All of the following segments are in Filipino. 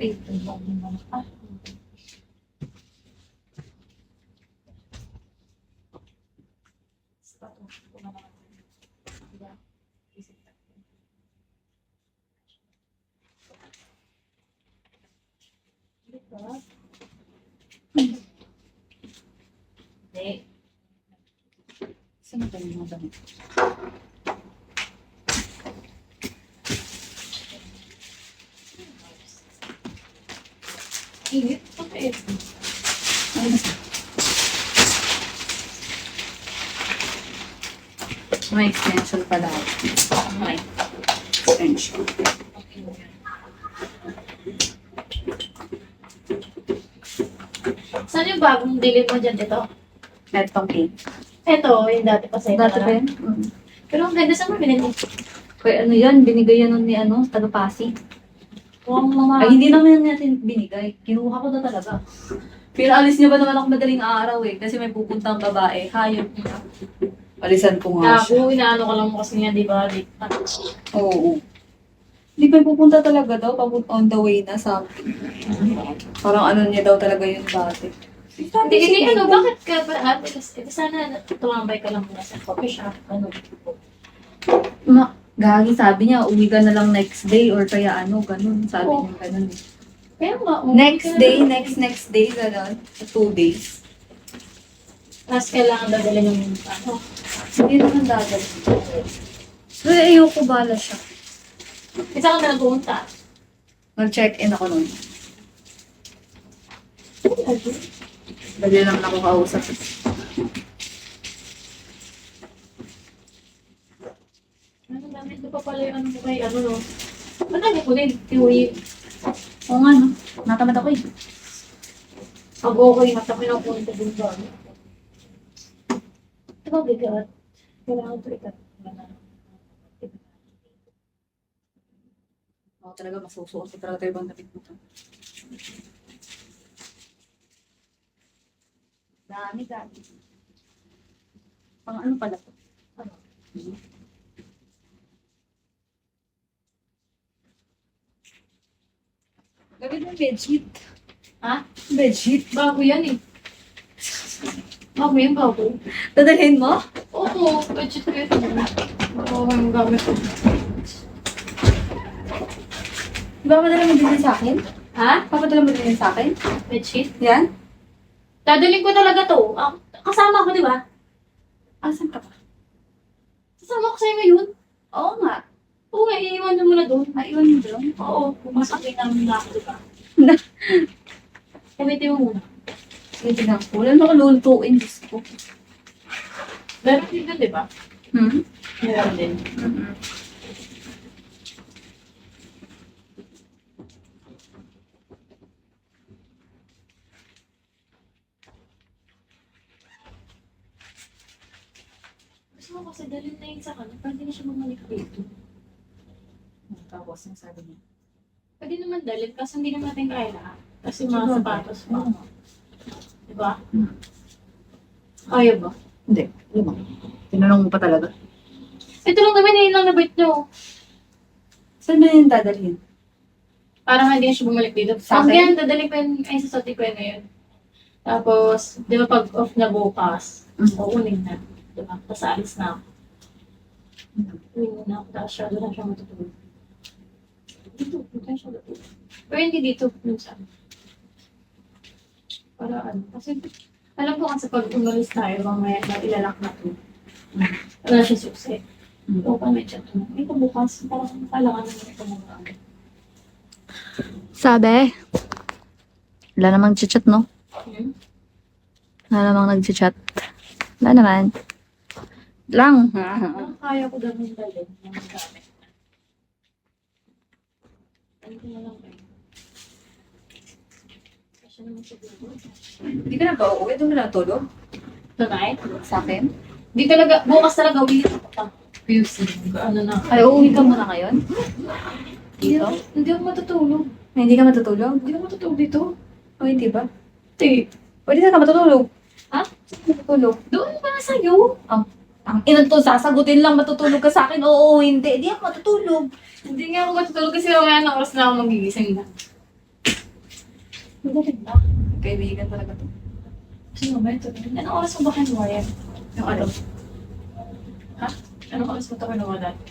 Ito lang naman. Hindi. Saan ba yung mga damit? Init. Okay. May extension pala. Okay. Extension. Saan yung bagong dilim mo dyan? Ito? Netong cake. Ito, yung dati pa sa'yo. Dati pa talaga. yun? Pero ang ganda sa mga binili. Kaya ano yan, binigay yan nun ni taga Pasig. Huwag mga... Ay, hindi naman natin binigay. Kinuha ko na talaga. Pero alis niya ba naman ako madaling araw eh. Kasi may pupuntang babae. Hayop niya. Alisan ko nga siya. Gago, inaano ka lang mo kasi nga, di ba? Oo. Hindi pa pupunta talaga daw. On the way na something. Parang ano niya daw talaga yun dati. Hindi, ano, bakit ka ba ate? Ito sana, tumambay ka lang muna sa coffee shop. Ano? Gagi, sabi niya, uwi ka na lang next day or kaya ano, ganun. Sabi Oo. niya ganun. Kaya nga, Next day, ganun. 2 days. Tapos kailangan dadali ng ano. Hindi naman dadali. So, ayoko bala siya. Isa ka na nag-uunta. Nag-check-in ako nun. Dali lang ako kausap. Ano namin, ito pa pala yung ano ko kay ano, no? Ano namin ko din? Tiwi. Oo nga, no? Natamad ako eh. Pag okay, matapin ako punta dun ba? Ito ba, bigat? Kailangan ito ikat. Ako talaga, masusuot ko talaga ibang damit mo. Dami. Pang ano pala to? Ano? Gawin mo bedsheet. Ha? Bedsheet. Bago yan eh. Bago yan, bago. Dadalhin mo? Oo, budget ko yun. Oo, yung gamit ko. Di ba madala mo din sa akin? Ha? Papadala mo din sa akin? Bedsheet? Yan? Dadalhin ko talaga to. Kasama ko, di ba? Asan ka pa? Kasama ko sa'yo ngayon. Oo nga. Oo nga, iiwan mo muna doon. Iwan mo doon. Oo, pumasok din namin na ako, di ba? Gamitin mo muna. Sige, tingnan ko. Wala na ako lulutuin. Diyos ko. Meron din doon, di ba? Hmm? Meron din. Mm-hmm. Gusto ko kasi dalhin na yun sa kanya. Pwede na siya bumalik dito. Tapos, yung sabi niya. Pwede naman dalhin kasi hindi naman natin kaya. Kasi mga sapatos pa. Di ba? Kaya ba? Hindi. Lima. Tinanong mo pa talaga. Ito lang naman, yun lang nabait nyo. Saan ba yung dadalhin? Para hindi na siya bumalik dito. Sa Pag akin? yan, dadalhin ko yun, ay sasabi ko yun ngayon. Tapos, di ba pag off na bukas, uunin na. Di ba? Tapos alis na ako. Uwi na ako, tapos siya, doon na siya matutulog. Dito, doon na siya matutulog. Pero hindi dito, minsan. Para ano, kasi alam ko kasi pag umalis tayo, mamaya na ilalak na to. Wala siya susi. Oo pa may chat mo. Ito bukas, parang kailangan naman ito mag-ano. Sabi? Wala namang chat, no? Hmm? Wala namang nag-chat. Wala naman. Lang. Parang kaya ko ganun dalhin ng gamit. Ano ko na lang kayo? Kasi naman siguro. Hindi ka na ba uuwi? Doon ka na tulog? Tonight? Sa akin? Di talaga, bukas talaga uwi ako. Ano na? Ay, uuwi ka muna ngayon? Dito? Hindi ako matutulog. Ay, hindi ka matutulog? Hindi ako matutulog dito. O, hindi ba? Hindi. Pwede saan ka matutulog? Ha? Saan ka matutulog? Doon ba sa'yo? Ang ina to, sasagutin lang matutulog ka sa akin. Oo, hindi. Hindi ako matutulog. Hindi nga ako matutulog kasi mamaya na oras na ako magigising na. Magaling ba? Kaibigan talaga to. Sino ba ito? Anong oras mo ba kinuha yan? Yung ano? Ha? Anong oras mo ito kinuha dati?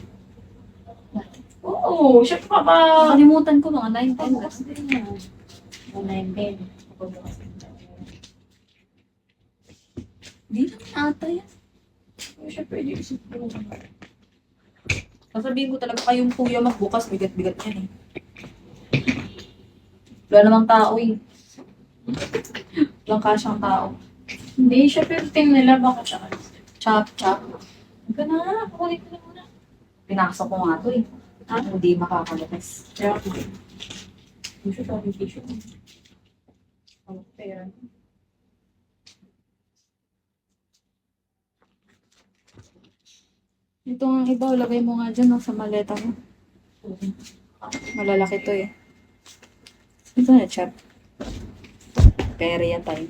Dati? Oo, syempre pa ba? Nakalimutan ko mga 9, 10 na. Pagbukas din yan. Mga 9-10. Pagbukas din yan. Hindi naman ata yan. Syempre, hindi isip ko. Sasabihin ko talaga kayong kuya magbukas, bigat-bigat yan eh. Wala namang tao eh. Walang kasyang tao. Hindi, syempre yung team nila baka siya. Chop, chop. Huwag ka na, pakulit ko na muna. Pinakasok ko nga to eh. Ha? Hindi makakalabas. Kaya ako. Hindi siya sa vacation. Ang pera. Ito ang iba, lagay mo nga dyan no, sa maleta mo. Malalaki to eh. Ito na, chop. Pere yan tayo.